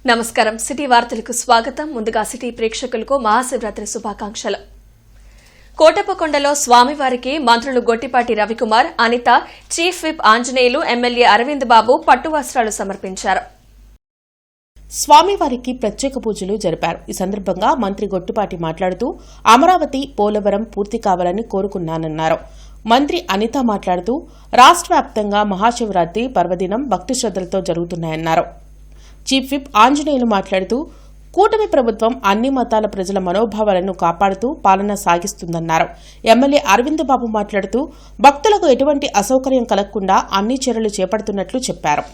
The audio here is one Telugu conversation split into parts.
నమస్కారం సిటీ వార్తలకు స్వాగతం. ముందుగా సిటీ ప్రేక్షకులకు మహాశివరాత్రి శుభాకాంక్షలు. కోటప్పకొండలో స్వామివారికి మంత్రులు Gottipati Ravikumar, Anitha, chief whip Anjaneyulu, MLA Arvind Babu పట్టు వస్త్రాలు సమర్పించారు. స్వామివారికి ప్రత్యేక పూజలు జరిపారు. ఈ సందర్భంగా మంత్రి గొట్టిపాటి మాట్లాడుతూ అమరావతి, పోలవరం పూర్తి కావాలని కోరుకున్నానన్నారు. మంత్రి అనిత మాట్లాడుతూ రాష్ట్ర వ్యాప్తంగా మహాశివరాత్రి పర్వదినం భక్తి శ్రద్దలతో జరుగుతున్నాయన్నారు. చీఫ్ విప్ ఆంజనేయులు మాట్లాడుతూ కూటమి ప్రభుత్వం అన్ని మతాల ప్రజల మనోభావాలను కాపాడుతూ పాలన సాగిస్తుందన్నారు. ఎమ్మెల్యే అరవింద్ బాబు మాట్లాడుతూ భక్తులకు ఎటువంటి అసౌకర్యం కలగకుండా అన్ని చర్యలు చేపడుతున్నట్లు చెప్పారు.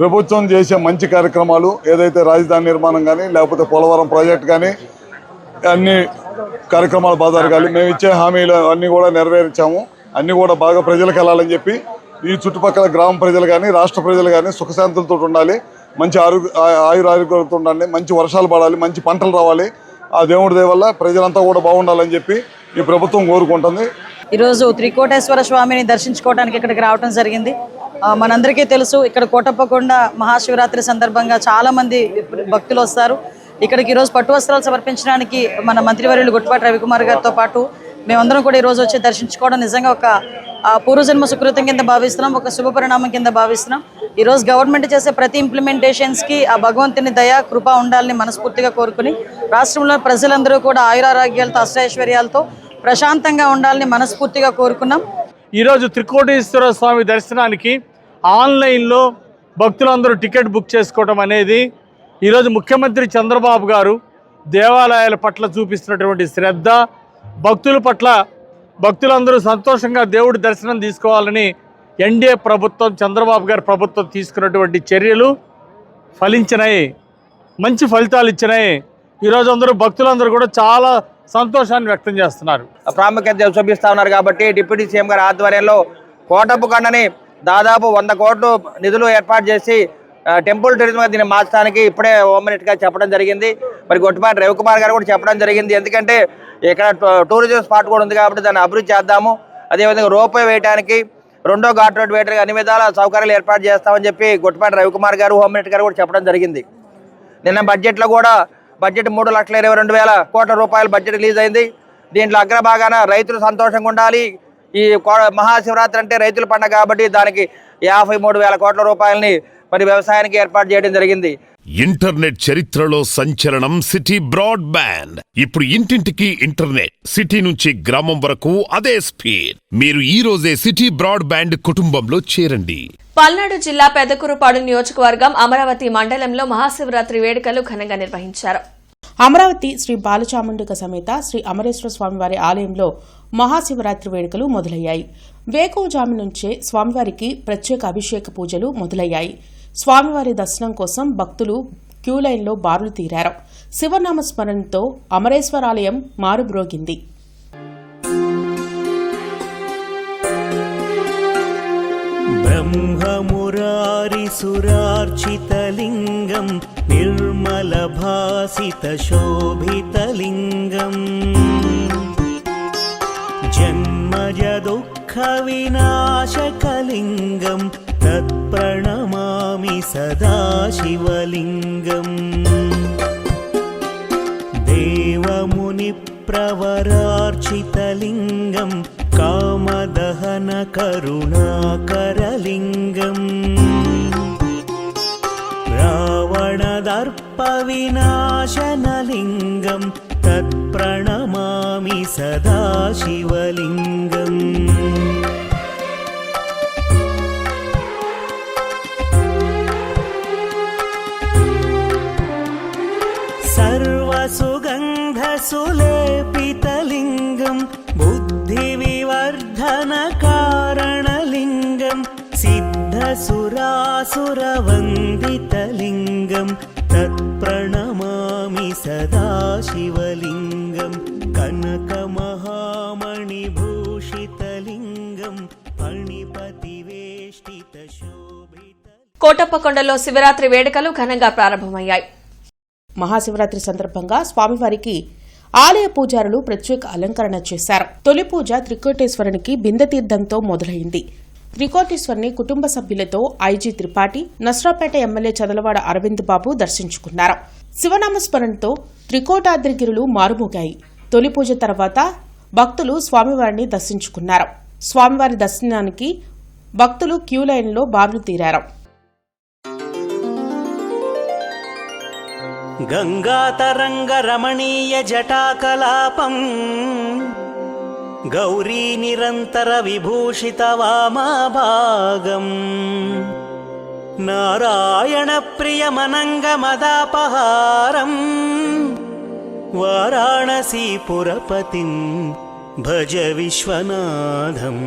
ప్రభుత్వం చేసే మంచి కార్యక్రమాలు ఏదైతే రాజధాని నిర్మాణం కానీ లేకపోతే పోలవరం ప్రాజెక్ట్ కానీ అన్ని కార్యక్రమాలు బాగా జరగాలి. మేము ఇచ్చే హామీలు అన్నీ కూడా నెరవేర్చాము. అన్నీ కూడా బాగా ప్రజలకు వెళ్ళాలని చెప్పి ఈ చుట్టుపక్కల గ్రామ ప్రజలు కానీ రాష్ట్ర ప్రజలు కానీ సుఖశాంతులతో ఉండాలి, మంచి ఆయురారోగ్యాలతో ఉండాలి, మంచి వర్షాలు పడాలి, మంచి పంటలు రావాలి. ఆ దేవుడి దయ వల్ల ప్రజలంతా కూడా బాగుండాలని చెప్పి ఈ ప్రభుత్వం కోరుకుంటుంది. ఈరోజు త్రికోటేశ్వర స్వామిని దర్శించుకోవడానికి ఇక్కడికి రావడం జరిగింది. మనందరికీ తెలుసు, ఇక్కడ కోటప్పకొండ మహాశివరాత్రి సందర్భంగా చాలామంది భక్తులు వస్తారు. ఇక్కడికి ఈరోజు పట్టు వస్త్రాలు సమర్పించడానికి మన మంత్రివర్యులు గొట్టిపాటి రవికుమార్ గారితో పాటు మేమందరం కూడా ఈరోజు వచ్చి దర్శించుకోవడం నిజంగా ఒక పూర్వజన్మ సుకృతం కింద భావిస్తున్నాం, ఒక శుభ పరిణామం కింద భావిస్తున్నాం. ఈరోజు గవర్నమెంట్ చేసే ప్రతి ఇంప్లిమెంటేషన్స్కి ఆ భగవంతుని దయ కృప ఉండాలని మనస్ఫూర్తిగా కోరుకుని రాష్ట్రంలో ప్రజలందరూ కూడా ఆయురారోగ్యాలతో అష్టైశ్వర్యాలతో ప్రశాంతంగా ఉండాలని మనస్ఫూర్తిగా కోరుకున్నాం. ఈరోజు త్రికోటేశ్వర స్వామి దర్శనానికి ఆన్లైన్లో భక్తులందరూ టికెట్ బుక్ చేసుకోవడం అనేది ఈరోజు ముఖ్యమంత్రి చంద్రబాబు గారు దేవాలయాల పట్ల చూపిస్తున్నటువంటి శ్రద్ధ, భక్తుల పట్ల భక్తులందరూ సంతోషంగా దేవుడి దర్శనం తీసుకోవాలని ఎన్డీఏ ప్రభుత్వం, చంద్రబాబు గారి ప్రభుత్వం తీసుకున్నటువంటి చర్యలు ఫలించినాయి, మంచి ఫలితాలు ఇచ్చినాయి. ఈరోజు అందరూ భక్తులందరూ కూడా చాలా సంతోషాన్ని వ్యక్తం చేస్తున్నారు. ప్రాముఖ్యత చూపిస్తూ ఉన్నారు కాబట్టి డిప్యూటీ సీఎం గారి ఆధ్వర్యంలో కోటప్పకొండని దాదాపు 100 కోట్లు నిధులు ఏర్పాటు చేసి టెంపుల్ టూరిజంగా దీన్ని మార్చడానికి ఇప్పుడే హోమ్ మినిస్టర్ గారు చెప్పడం జరిగింది. మరి గొట్టిపాటి రవికుమార్ గారు కూడా చెప్పడం జరిగింది. ఎందుకంటే ఇక్కడ టూరిజం స్పాట్ కూడా ఉంది కాబట్టి దాన్ని అభివృద్ధి చేద్దాము, అదేవిధంగా రోప్వే వేయడానికి, రెండో ఘాట్ రోడ్ వేయడానికి అన్ని విధాల సౌకర్యాలు ఏర్పాటు చేస్తామని చెప్పి గొట్టిపాటి రవికుమార్ గారు హోమ్ మినిస్టర్ గారు కూడా చెప్పడం జరిగింది. నిన్న బడ్జెట్లో కూడా బడ్జెట్ 3,22,000 కోట్ల రూపాయల బడ్జెట్ రిలీజ్ అయింది. దీంట్లో అగ్రభాగాన రైతులు సంతోషంగా ఉండాలి. ఈ మహాశివరాత్రి అంటే రైతుల పండుగ కాబట్టి దానికి 53,000 కోట్ల రూపాయలని మరి వ్యవసాయానికి ఏర్పాటు చేయడం జరిగింది. ఇంటర్నెట్ చరిత్రలో సంచలనం సిటీ బ్రాడ్బ్యాండ్. ఇప్పుడు ఇంటింటికి ఇంటర్నెట్, సిటీ నుంచి గ్రామం వరకు అదే స్పీడ్. మీరు ఈ రోజే సిటీ బ్రాడ్బ్యాండ్ కుటుంబంలో చేరండి. పల్నాడు జిల్లా పెదకూరుపాడు నియోజకవర్గం అమరావతి మండలంలో మహాశివరాత్రి వేడుకలు ఘనంగా నిర్వహించారు. అమరావతి శ్రీ బాలచాముండిక సమేత శ్రీ అమరేశ్వర స్వామివారి ఆలయంలో మహాశివరాత్రి వేడుకలు మొదలయ్యాయి. వేకువజాము నుంచే స్వామివారికి ప్రత్యేక అభిషేక పూజలు మొదలయ్యాయి. స్వామివారి దర్శనం కోసం భక్తులు క్యూలైన్లో బారులు తీరారు. శివనామస్మరణతో అమరేశ్వరాలయం మారుబ్రోగింది. బ్రహ్మమురారిసురార్చితలింగం నిర్మలభాసితశోభితలింగం జన్మజదుఃఖవినాశకలింగం తత్ప్రణమామి సదాశివలింగం దేవమునిప్రవరార్చితలింగం కామదహన కరుణాకరలింగం రావణదర్ప వినాశనలింగం తత్ప్రణమామి సదాశివలింగం సర్వసుగంధసులేపితలింగం బుద్ధివివర్ధనకారణలింగం సిద్ధసురాసురవందితలింగం తత్ప్రణమామి సదాశివలింగం కనకమహామణిభూషితలింగం ఫణిపతివేష్టితశోభిత. కోటప్పకొండలో శివరాత్రి వేడుకలు ఘనంగా ప్రారంభమయ్యాయి. మహాశివరాత్రి సందర్భంగా స్వామివారికి ఆలయ పూజారులు ప్రత్యేక అలంకరణ చేశారు. తొలి పూజ త్రికోటేశ్వరునికి బిందతీర్థంతో మొదలైంది. త్రికోటేశ్వరుని కుటుంబ సభ్యులతో ఐజీ త్రిపాఠి, నస్రాపేట ఎమ్మెల్యే చదలవాడ అరవింద్ బాబు దర్శించుకున్నారు. శివనామస్మరణతో త్రికోటాద్రిగిరులు మారుమోగాయి. తొలి పూజ తర్వాత భక్తులు స్వామివారిని దర్శించుకున్నారు. స్వామివారి దర్శనానికి భక్తులు క్యూలైన్లో బారులు తీరారు. గంగాతరంగ రమణీయ జటాకలాపం గౌరీ నిరంతర విభూషిత వామాభాగం నారాయణ ప్రియమనంగ మదాపహారం వారాణసీపురపతిం భజ విశ్వనాథం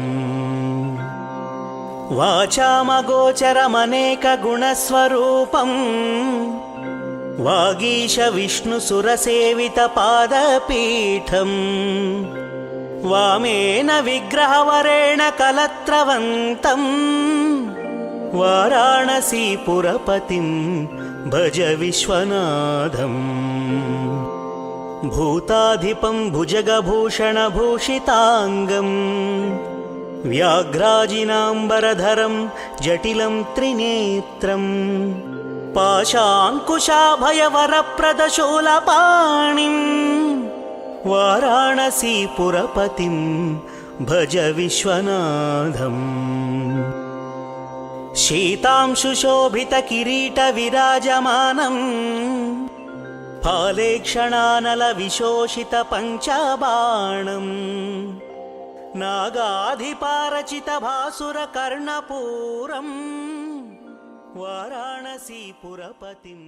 వాచామగోచరమనేక గుణస్వరూపం వాగీశ విష్ణు సురసేవిత పాదపీఠం వామేన విగ్రహవరేణ కలత్రవంతం వారాణసీపురపతిం భజ విశ్వనాథం భూతాధిపం భుజగభూషణభూషితాంగం వ్యాఘ్రాజినాంబరధరం జటిలం త్రినేత్రం పాశాంకుశాభయవరప్రదశూలపాణిం వారాణసీపురపతిం భజ విశ్వనాథం శీతాంశుశోభిత కిరీట విరాజమానం ఫాలేక్షణానల విశోషిత పంచబాణం నాగాధిపారచిత భాసుర కర్ణపూరం వారాణసీపురపతిం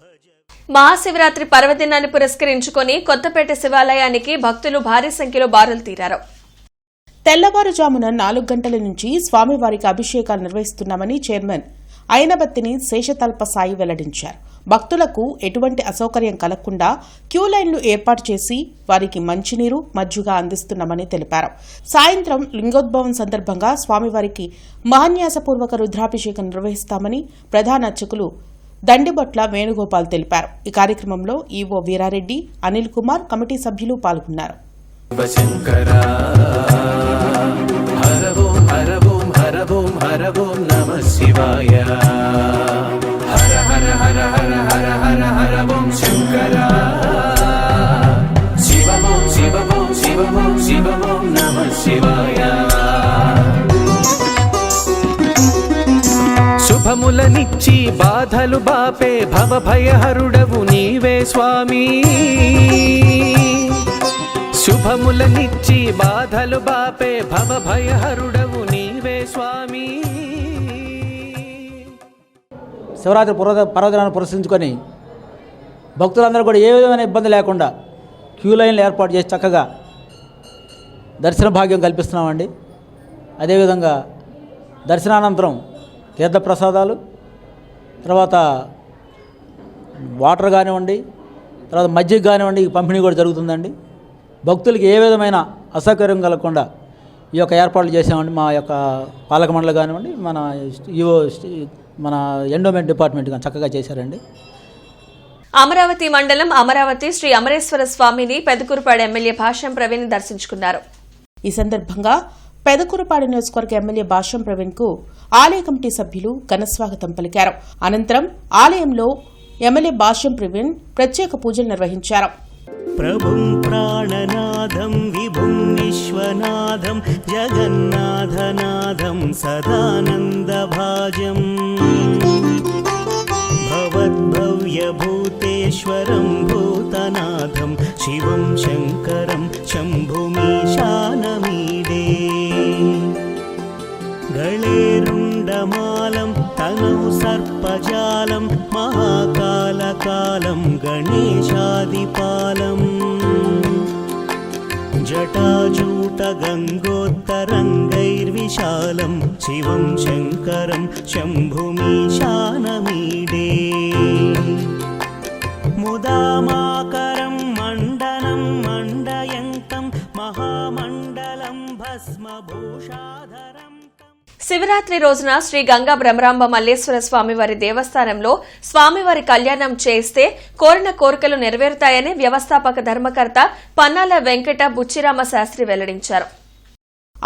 భజ. మహాశివరాత్రి పర్వదినాన్ని పురస్కరించుకుని కొత్తపేట శివాలయానికి భక్తులు భారీ సంఖ్యలో బారులు తీరారు. తెల్లవారుజామున 4 గంటల నుంచి స్వామివారికి అభిషేకాలు నిర్వహిస్తున్నామని చైర్మన్ అయినబత్తిని శేషతల్ప సాయి వెల్లడించారు. భక్తులకు ఎటువంటి అసౌకర్యం కలగకుండా క్యూలైన్లు ఏర్పాటు చేసి వారికి మంచినీరు, మజ్జిగ అందిస్తున్నామని తెలిపారు. సాయంత్రం లింగోద్భవం సందర్భంగా స్వామివారికి మహాన్యాసపూర్వక రుద్రాభిషేకం నిర్వహిస్తామని ప్రధాన అర్చకులు దండిబొట్ల వేణుగోపాల్ తెలిపారు. ఈ కార్యక్రమంలో ఈవో వీరారెడ్డి, అనిల్ కుమార్, కమిటీ సభ్యులు పాల్గొన్నారు. శుభము శుభములనిచ్చి బాధలు బాపే భవభయహరుడవు నీవే స్వామి. శుభములనిచ్చి బాధలు బాపే భవభయహరుడవు నీవే స్వామి. శివరాత్రి పర్వదినాన్ని పురస్కరించుకొని భక్తులందరూ కూడా ఏ విధమైన ఇబ్బంది లేకుండా క్యూ లైన్లు ఏర్పాటు చేసి చక్కగా దర్శన భాగ్యం కల్పిస్తున్నామండి. అదేవిధంగా దర్శనానంతరం తీర్థప్రసాదాలు, తర్వాత వాటర్ కానివ్వండి, తర్వాత మజ్జిగ కానివ్వండి, పంపిణీ కూడా జరుగుతుందండి. భక్తులకి ఏ విధమైన అసౌకర్యం కలగకుండా ఈ యొక్క ఏర్పాట్లు చేసామండి. మా యొక్క పాలక మండలి కానివ్వండి, మన ఎండోమెంట్ డిపార్ట్మెంట్ కానీ చక్కగా చేశారండి. అమరావతి మండలం అమరావతి శ్రీ అమరేశ్వర స్వామిని పెదకూరుపాడు ఎమ్మెల్యే భాష్యం ప్రవీణ్ దర్శించుకున్నారు. ఈ సందర్భంగా పెదకూరుపాడు నియోజకవర్గ ఎమ్మెల్యే భాష్యం ప్రవీణ్ కు ఆలయ కమిటీ సభ్యులు ఘనస్వాగతం పలికారు. అనంతరం ఆలయంలో ఎమ్మెల్యే భాష్యం ప్రవీణ్ ప్రత్యేక పూజలు నిర్వహించారు. ప్రభుం ప్రాణనాథం విభుం విశ్వనాథం జగన్నాథనాథం సదానందభాజం భవద్భవ్యభూతేశ్వరం భూతనాథం శివం శంకరం శంభుమీశానమీడే గళేరుండమాలం తనౌ సర్పజాలం మహాకాలకాలం గణేశాదిపాలం జటాజూటగంగోత్తరంగైర్విశాలం శివం శంకరం శంభుమీశానమీడే ముదామాకరం మండనం మండయంతం మహామండలం భస్మభూషాధరం. శివరాత్రి రోజున శ్రీ గంగా బ్రహ్మరాంబ మల్లేశ్వర స్వామివారి దేవస్థానంలో స్వామివారి కళ్యాణం చేస్తే కోరిన కోరికలు నెరవేరుతాయని వ్యవస్థాపక ధర్మకర్త పన్నాల వెంకట బుచ్చిరామ శాస్త్రి వెల్లడించారు.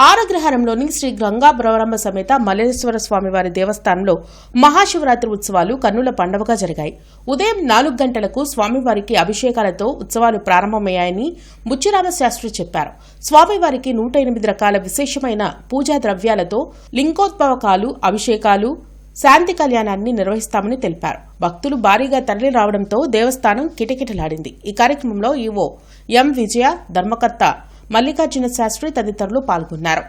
ఆరగ్రహారంలోని శ్రీ గంగా బ్రహ్మరాంబ సమేత మల్లేశ్వర స్వామివారి దేవస్థానంలో మహాశివరాత్రి ఉత్సవాలు కన్నుల పండుగగా జరిగాయి. ఉదయం 4 గంటలకు స్వామివారికి అభిషేకాలతో ఉత్సవాలు ప్రారంభమయ్యాయని బుచ్చిరామ శాస్త్రి చెప్పారు. స్వామివారికి 108 రకాల విశేషమైన పూజా ద్రవ్యాలతో లింగోద్భవకాలు, అభిషేకాలు, శాంతి కళ్యాణాన్ని నిర్వహిస్తామని తెలిపారు. భక్తులు భారీగా తరలి రావడంతో దేవస్థానం కిటకిటలాడింది. ఈ కార్యక్రమంలో ఈవో ఎం విజయ, ధర్మకర్త మల్లికార్జున శాస్త్రి తదితరులు పాల్గొన్నారు.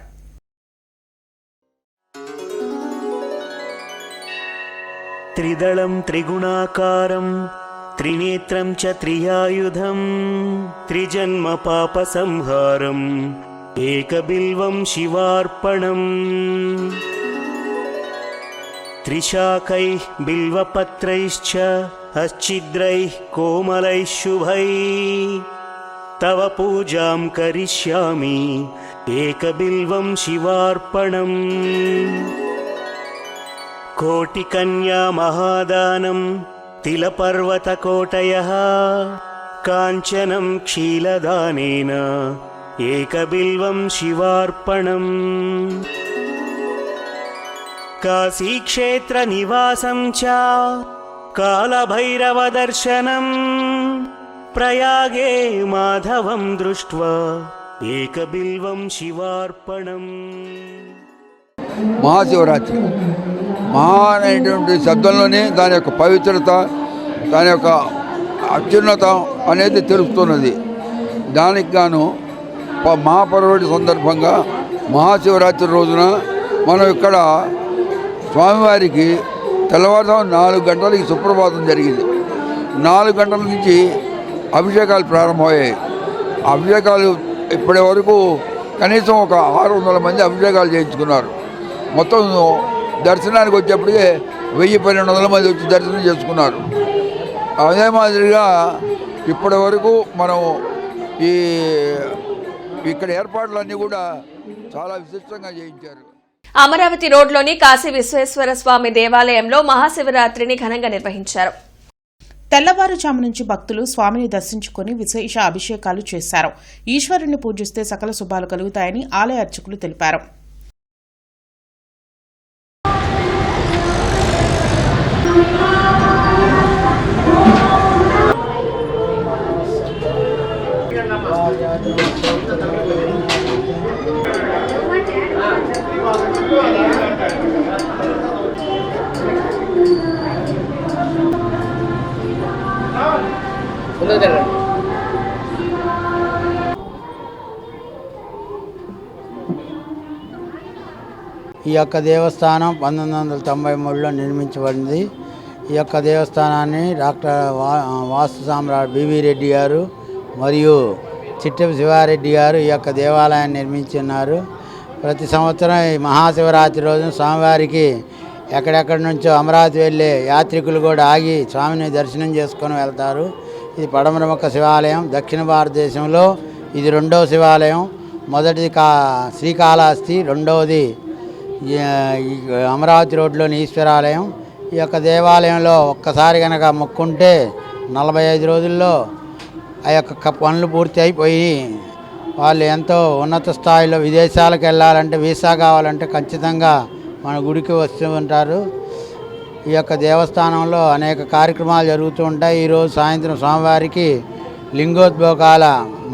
త్రిదళం త్రిగుణాకారం త్రినేత్రం చ త్రియాయుధం త్రిజన్మ పాప సంహారం ఏకబిల్వం శివార్పణం త్రిశాకైః బిల్వపత్రైశ్చ అశ్చిద్రైః కోమలైః శుభైః తవ పూజాం కరిష్యామి ఏకబిల్వం శివార్పణం కోటికన్యా మహాదానం తిలపర్వతకోటయః కాంచనం క్షీలదానేన ఏకబిల్వం శివార్పణం కాశీక్షేత్ర నివాసం చ కాలభైరవ దర్శనం ప్రయాగే మాధవం దృష్ట్వా ఏకబిల్వం శివార్పణం. మహాశివరాత్రి మహానైనటువంటి శబ్దంలోనే దాని యొక్క పవిత్రత, దాని యొక్క అత్యున్నత అనేది తెలుస్తున్నది. దానికి గాను మహాపర్వటి సందర్భంగా మహాశివరాత్రి రోజున మనం ఇక్కడ స్వామివారికి తెల్లవారుజాము 4 గంటలకి సుప్రభాతం జరిగింది. 4 గంటల నుంచి అభిషేకాలు ప్రారంభమయ్యాయి. అభిషేకాలు ఇప్పటి వరకు కనీసం ఒక 600 మంది అభిషేకాలు చేయించుకున్నారు. మొత్తం దర్శనానికి వచ్చేప్పటికే 1000-1200 మంది వచ్చి దర్శనం చేసుకున్నారు. అదే మాదిరిగా ఇప్పటి వరకు మనం ఇక్కడ ఏర్పాట్లన్నీ కూడా చాలా విశిష్టంగా చేయించారు. అమరావతి రోడ్లోని కాశీ విశ్వేశ్వర స్వామి దేవాలయంలో మహాశివరాత్రిని ఘనంగా నిర్వహించారు. తెల్లవారుజాము నుంచి భక్తులు స్వామిని దర్శించుకుని విశేష అభిషేకాలు చేశారు. ఈశ్వరుని పూజిస్తే సకల శుభాలు కలుగుతాయని ఆలయ అర్చకులు తెలిపారు. ఈ యొక్క దేవస్థానం 1993లో నిర్మించబడింది. ఈ యొక్క దేవస్థానాన్ని డాక్టర్ వాస్తు సామ్రాట్ బివి రెడ్డి గారు మరియు చిట్టెపు శివారెడ్డి గారు ఈ యొక్క దేవాలయాన్ని నిర్మించున్నారు. ప్రతి సంవత్సరం ఈ మహాశివరాత్రి రోజున స్వామివారికి ఎక్కడెక్కడి నుంచో అమరావతి వెళ్ళే యాత్రికులు కూడా ఆగి స్వామిని దర్శనం చేసుకొని వెళ్తారు. ఇది పడమరముఖ శివాలయం. దక్షిణ భారతదేశంలో ఇది రెండవ శివాలయం. మొదటిది శ్రీకాళహస్తి, రెండవది అమరావతి రోడ్లోని ఈశ్వరాలయం. ఈ యొక్క దేవాలయంలో ఒక్కసారి కనుక మొక్కుంటే 45 రోజుల్లో ఆ యొక్క పనులు పూర్తి అయిపోయి వాళ్ళు ఎంతో ఉన్నత స్థాయిలో విదేశాలకు వెళ్ళాలంటే వీసా కావాలంటే ఖచ్చితంగా మన గుడికి వస్తూ ఉంటారు. ఈ యొక్క దేవస్థానంలో అనేక కార్యక్రమాలు జరుగుతూ ఉంటాయి. ఈరోజు సాయంత్రం స్వామివారికి లింగోద్భోగాల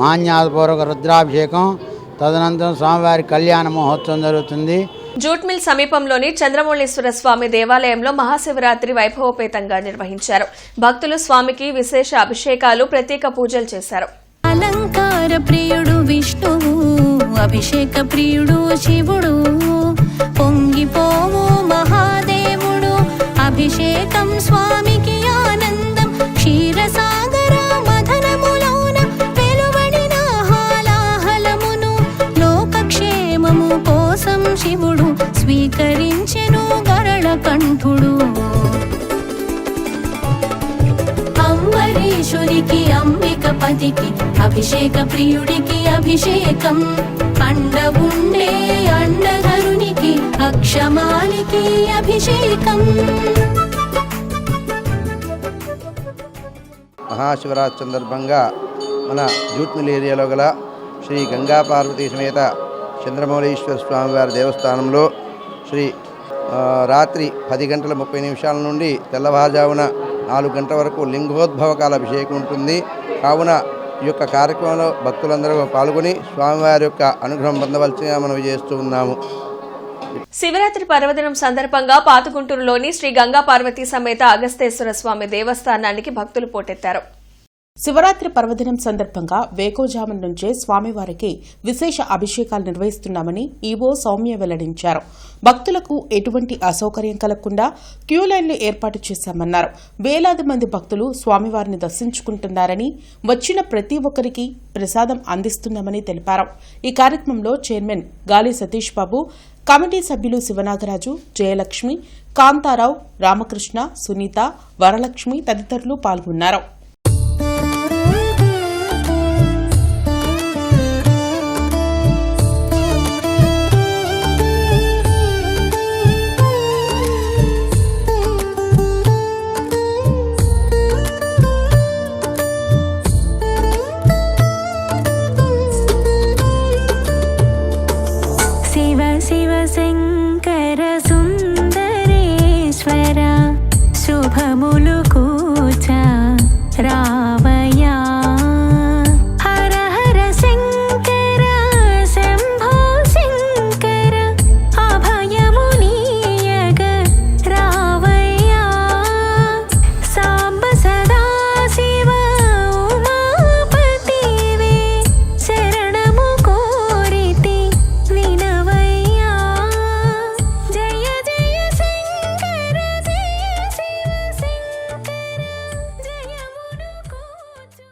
మహాన్యాసపూర్వక రుద్రాభిషేకం, తదనంతరం స్వామివారి కళ్యాణ మహోత్సవం జరుగుతుంది. జూట్ మిల్ సమీపంలోని చంద్రమౌళీశ్వర స్వామి దేవాలయంలో మహాశివరాత్రి వైభవోపేతంగా నిర్వహించారు. భక్తులు స్వామికి విశేష అభిషేకాలు, ప్రత్యేక పూజలు చేశారు. అలంకార ప్రియుడు విష్ణువు, అభిషేక ప్రియుడు శివుడు, పొంగిపోవు మహాదేవుడు, అభిషేకం స్వామికి ఆనందం, క్షీరసాగర మథనములోన వెలువడిన హాలాహలమును, లోకక్షేమము కోసం శివుడు స్వీకరించెను గరళ కంఠుడు. అంబరీషునికి అంబికపతికి, అభిషేక ప్రియుడికి అభిషేకం, అండ ఉండే అండధరునికి అక్షమాలికి అభిషేకం. మహాశివరాత్రి సందర్భంగా మన జూట్ మిల్ ఏరియాలో గల శ్రీ గంగా పార్వతీ సమేత చంద్రమౌళీశ్వర స్వామివారి దేవస్థానంలో రాత్రి 10 గంటల 30 నిమిషాల నుండి తెల్లవారుజామున 4 గంటల వరకు లింగోద్భవకాల అభిషేకం ఉంటుంది. కావున ఈ యొక్క కార్యక్రమంలో భక్తులందరూ పాల్గొని స్వామివారి యొక్క అనుగ్రహం పొందవలసిగా మనం చేస్తూ ఉన్నాము. శివరాత్రి పర్వదినం సందర్భంగా పాతగుంటూరులోని శ్రీ గంగా పార్వతీ సమేత అగస్తేశ్వర స్వామి దేవస్థానానికి భక్తులు పోటెత్తారు. శివరాత్రి పర్వదినం సందర్భంగా వేకోజామున నుంచే స్వామివారికి విశేష అభిషేకాలు నిర్వహిస్తున్నామని ఈవో సౌమ్య వెల్లడించారు. భక్తులకు ఎటువంటి అసౌకర్యం కలగకుండా క్యూ లైన్లు ఏర్పాటు చేశామన్నారు. వేలాది మంది భక్తులు స్వామివారిని దర్శించుకుంటున్నారని, వచ్చిన ప్రతి ఒక్కరికి ప్రసాదం అందిస్తున్నామని తెలిపారు. ఈ కార్యక్రమంలో చైర్మన్ గాలి సతీష్ బాబు, కమిటీ సభ్యులు శివనాగరాజు, జయలక్ష్మి, కాంతారావు, రామకృష్ణ, సునీత, వరలక్ష్మి తదితరులు పాల్గొన్నారు. శంకర సుందరేశ్వర శుభములు కూచ రావయా, హర హర శంకర శంభో శంకర అభయము నీయగ రావయ్యా, సాంబ సదా శివ ఉమాపతివే శరణము కోరితి వినవయ్యా, జయ జయ శంకర జయ శివ శంకర జయమును కూచు.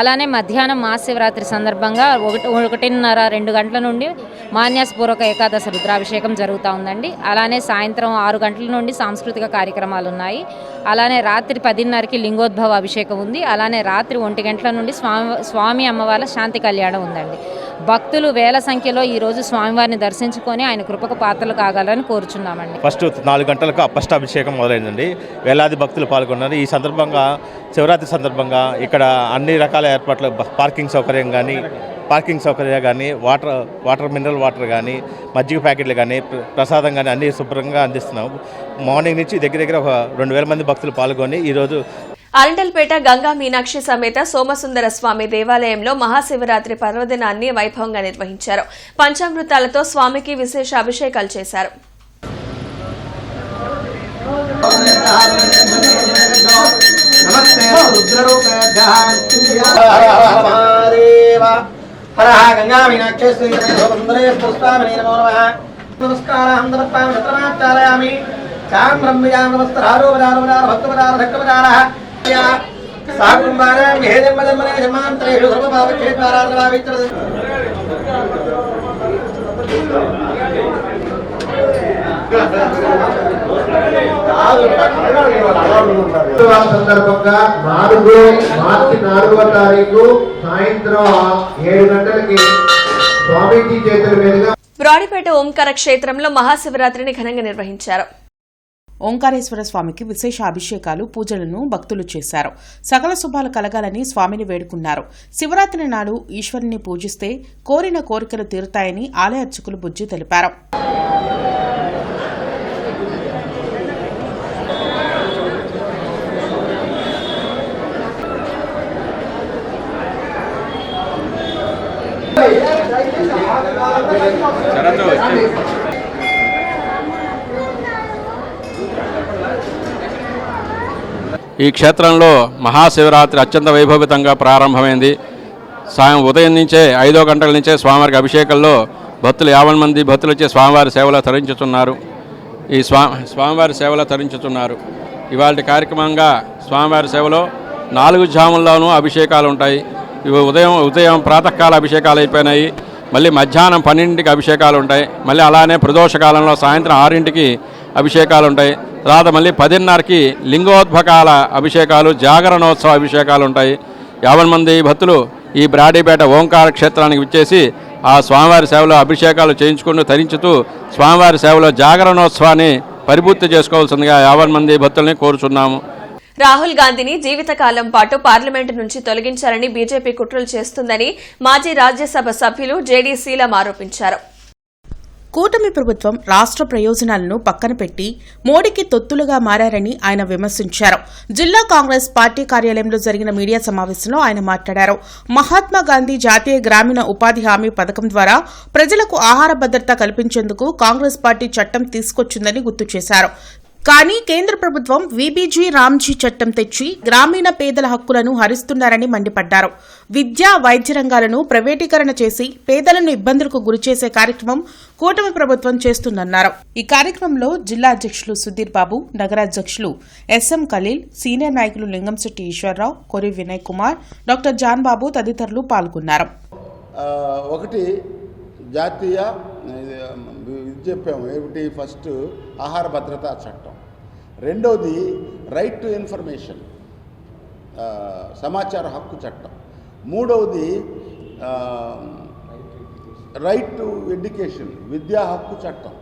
అలానే మధ్యాహ్నం మహాశివరాత్రి సందర్భంగా 1:30-2 గంటల నుండి మాన్యాసపూర్వక ఏకాదశి రుద్రాభిషేకం జరుగుతూ ఉందండి. అలానే సాయంత్రం 6 గంటల నుండి సాంస్కృతిక కార్యక్రమాలు ఉన్నాయి. అలానే రాత్రి 10:30కి లింగోద్భవ అభిషేకం ఉంది. అలానే రాత్రి 1 గంటల నుండి స్వామి అమ్మవార్ల శాంతి కళ్యాణం ఉందండి. భక్తులు వేల సంఖ్యలో ఈరోజు స్వామివారిని దర్శించుకొని ఆయన కృపకు పాత్రలు కాగలని కోరుచున్నామండి. ఫస్ట్ 4 గంటలకు అభిషేకం మొదలైందండి. వేలాది భక్తులు పాల్గొన్నారు. ఈ సందర్భంగా శివరాత్రి సందర్భంగా ఇక్కడ అన్ని రకాల ఏర్పాట్లు, పార్కింగ్ సౌకర్యం కానీ వాటర్ మినరల్ వాటర్ కానీ, మజ్జిగ ప్యాకెట్లు కానీ, ప్రసాదం కానీ అన్ని శుభ్రంగా అందిస్తున్నాం. మార్నింగ్ నుంచి దగ్గర ఒక 2000 మంది భక్తులు పాల్గొని ఈరోజు అరండల్పేట గంగా మీనాక్షి సమేత సోమసుందర స్వామి దేవాలయంలో మహాశివరాత్రి పర్వదినాన్ని వైభవంగా నిర్వహించారు. పంచామృతాలతో స్వామికి విశేష అభిషేకాలు చేశారు. హర గంగా మీనాక్షి సుందరే పుష్పామణి నమో నమః నమస్కారం నమస్కారం మిత్రమాచారయామి చాం బ్రహ్మయాం నమస్తరారోపదారోపదార భక్తపదార ధక్కపదార సాకుంబార మేధమ్మ ధమ్మనే జమాంతరేషు సర్వభావక్షేత్రారాధనావిత్ర సందర్భంగా మార్చి 4వ తారీఖు సాయంత్రం 7 గంటలకి స్వామీజీ చేతుల మీదుగా బ్రాడిపేట ఓంకార క్షేత్రంలో మహాశివరాత్రిని ఘనంగా నిర్వహించారు. ఓంకారేశ్వర స్వామికి విశేష అభిషేకాలు పూజలను భక్తులు చేశారు. సకల శుభాలు కలగాలని స్వామిని వేడుకున్నారు. శివరాత్రి నాడు ఈశ్వరుని పూజిస్తే కోరిన కోరికలు తీరుతాయని ఆలయ అర్చకులు బుజ్జి తెలిపారు. ఈ క్షేత్రంలో మహాశివరాత్రి అత్యంత వైభవితంగా ప్రారంభమైంది. ఉదయం నుంచే 5 గంటల నుంచే స్వామివారికి అభిషేకంలో భక్తులు 50 మంది భక్తులు వచ్చి స్వామివారి సేవలో తరించుతున్నారు. ఈ స్వామివారి సేవలో తరించుతున్నారు. ఇవాళ కార్యక్రమంగా స్వామివారి సేవలో 4 జాముల్లోనూ అభిషేకాలు ఉంటాయి. ఇవి ఉదయం ప్రాతకాల అభిషేకాలు అయిపోయినాయి. మళ్ళీ మధ్యాహ్నం 12కి అభిషేకాలు ఉంటాయి. మళ్ళీ అలానే ప్రదోషకాలంలో సాయంత్రం 6కి అభిషేకాలు ఉంటాయి. తర్వాత మళ్ళీ 10:30కి లింగోద్భకాల అభిషేకాలు, జాగరణోత్సవ అభిషేకాలు ఉంటాయి. 50 మంది భక్తులు ఈ బ్రాడీపేట ఓంకార క్షేత్రానికి విచ్చేసి ఆ స్వామివారి సేవలో అభిషేకాలు చేయించుకుంటూ తరించుతూ స్వామివారి సేవలో జాగరణోత్సవాన్ని పరిపూర్తి చేసుకోవాల్సిందిగా 50 మంది భక్తుల్ని కోరుచున్నాము. రాహుల్ గాంధీని జీవితకాలం పాటు పార్లమెంటు నుంచి తొలగించాలని బీజేపీ కుట్రలు చేస్తుందని మాజీ రాజ్యసభ సభ్యులు జేడీ శీలం ఆరోపించారు. కూటమి ప్రభుత్వం రాష్ట్ర ప్రయోజనాలను పక్కన పెట్టి మోడీకి తొత్తులుగా మారారని ఆయన విమర్శించారు. జిల్లా కాంగ్రెస్ పార్టీ కార్యాలయంలో జరిగిన మీడియా సమావేశంలో ఆయన మాట్లాడారు. మహాత్మాగాంధీ జాతీయ గ్రామీణ ఉపాధి హామీ పథకం ద్వారా ప్రజలకు ఆహార భద్రత కల్పించేందుకు కాంగ్రెస్ పార్టీ చట్టం తీసుకొచ్చిందని గుర్తు చేశారు. కానీ కేంద్ర ప్రభుత్వం వీబీజీ రామ్జీ చట్టం తెచ్చి గ్రామీణ పేదల హక్కులను హరిస్తున్నారని మండిపడ్డారు. విద్య, వైద్య రంగాలను ప్రైవేటీకరణ చేసి పేదలను ఇబ్బందులకు గురిచేసే కార్యక్రమం కూటమి ప్రభుత్వం చేస్తుందన్నారు. ఈ కార్యక్రమంలో జిల్లా అధ్యక్షులు సుధీర్ బాబు, నగరాధ్యక్షులు ఎస్ఎం ఖలీల్, సీనియర్ నాయకులు లింగంశెట్టి ఈశ్వరరావు, కొరి వినయ్ కుమార్, డాక్టర్ జాన్ బాబు తదితరులు పాల్గొన్నారు. ఒకటి జాతీయ చెప్పాము ఏమిటి, ఫస్ట్ ఆహార భద్రతా చట్టం, రెండవది రైట్ టు ఇన్ఫర్మేషన్ సమాచార హక్కు చట్టం, మూడవది రైట్ టు ఎడ్యుకేషన్ విద్యా హక్కు చట్టం,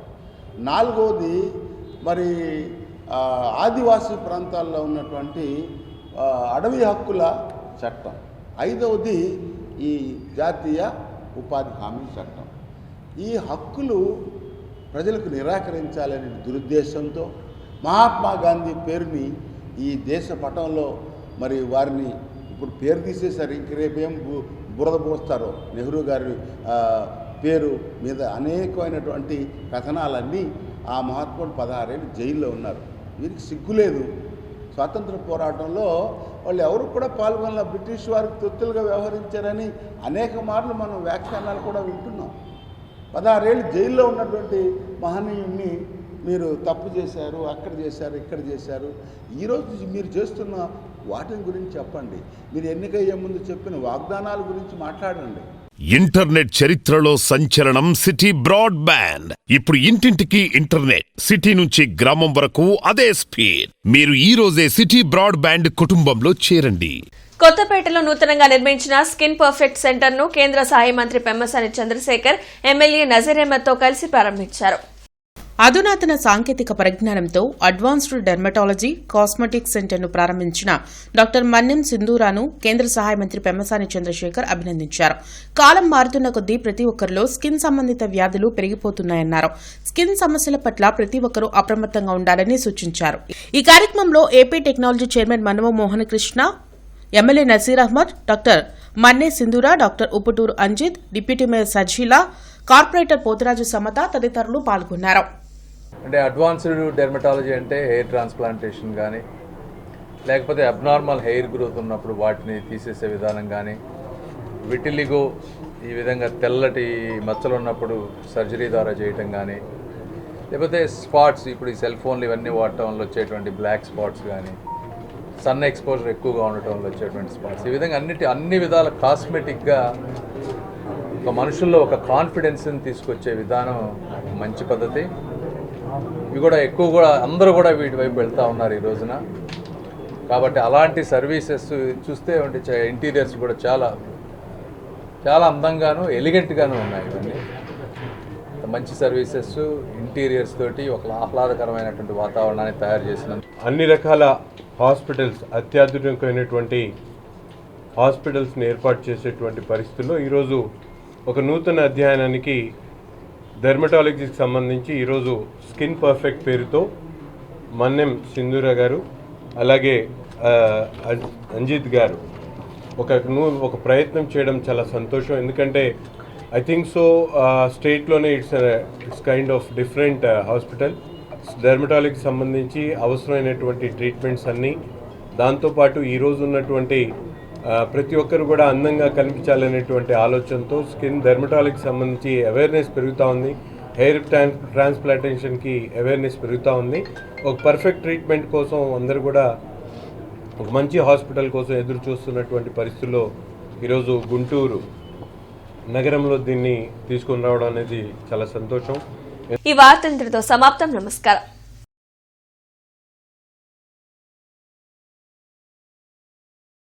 నాలుగవది మరి ఆదివాసీ ప్రాంతాల్లో ఉన్నటువంటి అడవి హక్కుల చట్టం, ఐదవది ఈ జాతీయ ఉపాధి హామీ చట్టం. ఈ హక్కులు ప్రజలకు నిరాకరించాలనే దురుద్దేశంతో మహాత్మా గాంధీ పేరుని ఈ దేశ పటంలో మరి వారిని ఇప్పుడు పేరు తీసేశారు. ఇంక రేపేం బురద పోస్తారో నెహ్రూ గారి పేరు మీద అనేకమైనటువంటి కథనాలన్నీ ఆ మహాత్ముడు 16 ఏళ్ళు జైల్లో ఉన్నారు. వీరికి సిగ్గులేదు. స్వాతంత్ర పోరాటంలో వాళ్ళు ఎవరు కూడా పాల్గొనల, బ్రిటిష్ వారికి తొత్తులుగా వ్యవహరించారని అనేక మార్లు మనం వ్యాఖ్యానాలు కూడా వింటున్నాం. 16 ఏళ్ళు జైల్లో ఉన్నటువంటి మహనీయుణ్ణి మీరు తప్పు చేశారు, అక్కడ చేశారు, ఇక్కడ చేశారు. ఈరోజు మీరు చేస్తున్న వాటిని గురించి చెప్పండి. మీరు ఎన్నికయ్యే ముందు చెప్పిన వాగ్దానాల గురించి మాట్లాడండి. ఇంటర్నెట్ చరిత్రలో సంచలనం సిటీ బ్రాడ్బ్యాండ్. ఇప్పుడు ఇంటింటికి ఇంటర్నెట్, సిటీ నుంచి గ్రామం వరకు అదే స్పీడ్. మీరు ఈ రోజే సిటీ బ్రాడ్బ్యాండ్ కుటుంబంలో చేరండి. కొత్తపేటలో నూతనంగా నిర్మించిన స్కిన్ పర్ఫెక్ట్ సెంటర్ ను కేంద్ర సహాయ మంత్రి పెమ్మసాని చంద్రశేఖర్ ఎమ్మెల్యే నజీర్ అహ్మద్ తో కలిసి ప్రారంభించారు. అధునాతన సాంకేతిక పరిజ్ఞానంతో అడ్వాన్స్డ్ డెర్మటాలజీ కాస్మెటిక్ సెంటర్ను ప్రారంభించిన డాక్టర్ మన్నెం సింధూరాను కేంద్ర సహాయ మంత్రి పెమ్మసాని చంద్రశేఖర్ అభినందించారు. కాలం మారుతున్న కొద్దీ ప్రతి ఒక్కరిలో స్కిన్ సంబంధిత వ్యాధులు పెరిగిపోతున్నాయన్నారు. స్కిన్ సమస్యల పట్ల ప్రతి ఒక్కరూ అప్రమత్తంగా ఉండాలని సూచించారు. ఈ కార్యక్రమంలో AP technology chairman Manava Mohan Krishna, MLA Nazeer Ahmed, doctor Manne Sindhura, doctor Upputuru Anjith, deputy mayor Sajila, corporator Poturaju Samatha తదితరులు పాల్గొన్నారు. అంటే అడ్వాన్స్డ్ డెర్మటాలజీ అంటే హెయిర్ ట్రాన్స్ప్లాంటేషన్ కానీ, లేకపోతే అబ్నార్మల్ హెయిర్ గ్రోత్ ఉన్నప్పుడు వాటిని తీసేసే విధానం కానీ, విటిలిగో ఈ విధంగా తెల్లటి మచ్చలు ఉన్నప్పుడు సర్జరీ ద్వారా చేయటం కానీ, లేకపోతే స్పాట్స్, ఇప్పుడు ఈ సెల్ ఫోన్లు ఇవన్నీ వాడటం వల్ల వచ్చేటువంటి బ్లాక్ స్పాట్స్ కానీ, సన్ ఎక్స్పోజర్ ఎక్కువగా ఉండటం వల్ల వచ్చేటువంటి స్పాట్స్, ఈ విధంగా అన్ని విధాల కాస్మెటిక్గా ఒక మనుషుల్లో ఒక కాన్ఫిడెన్స్ని తీసుకొచ్చే విధానం మంచి పద్ధతి. ఇవి కూడా అందరూ కూడా వీటి వైపు వెళ్తూ ఉన్నారు ఈ రోజున. కాబట్టి అలాంటి సర్వీసెస్ చూస్తే ఇంటీరియర్స్ కూడా చాలా చాలా అందంగాను ఎలిగెంట్గాను ఉన్నాయి. ఇవన్నీ మంచి సర్వీసెస్, ఇంటీరియర్స్ తోటి ఒక ఆహ్లాదకరమైనటువంటి వాతావరణాన్ని తయారు చేసిన అన్ని రకాల హాస్పిటల్స్, అత్యాధునికమైనటువంటి హాస్పిటల్స్ని ఏర్పాటు చేసేటువంటి పరిస్థితుల్లో ఈరోజు ఒక నూతన అధ్యయనానికి డెర్మటాలజీకి సంబంధించి ఈరోజు స్కిన్ పర్ఫెక్ట్ పేరుతో మన్నెం సింధూర గారు అలాగే అంజిత్ గారు ఒక ప్రయత్నం చేయడం చాలా సంతోషం. ఎందుకంటే ఐ థింక్ సో స్టేట్లోనే it's kind of different hospital. డెర్మటాలజీకి సంబంధించి అవసరమైనటువంటి ట్రీట్మెంట్స్ అన్నీ, దాంతోపాటు ఈరోజు ఉన్నటువంటి ప్రతి ఒక్కరు కూడా అందంగా కనిపించాలనేటువంటి ఆలోచనతో స్కిన్ డెర్మటాలజీకి సంబంధించి అవేర్నెస్ పెరుగుతూ ఉంది. హెయిర్ ట్రాన్స్ప్లాంటేషన్కి అవేర్నెస్ పెరుగుతూ ఉంది. ఒక పర్ఫెక్ట్ ట్రీట్మెంట్ కోసం అందరూ కూడా ఒక మంచి హాస్పిటల్ కోసం ఎదురు చూస్తున్నటువంటి పరిస్థితుల్లో ఈరోజు గుంటూరు నగరంలో దీన్ని తీసుకొని రావడం అనేది చాలా సంతోషం. ఈ వార్త ఇంతటితో సమాప్తం. నమస్కారం.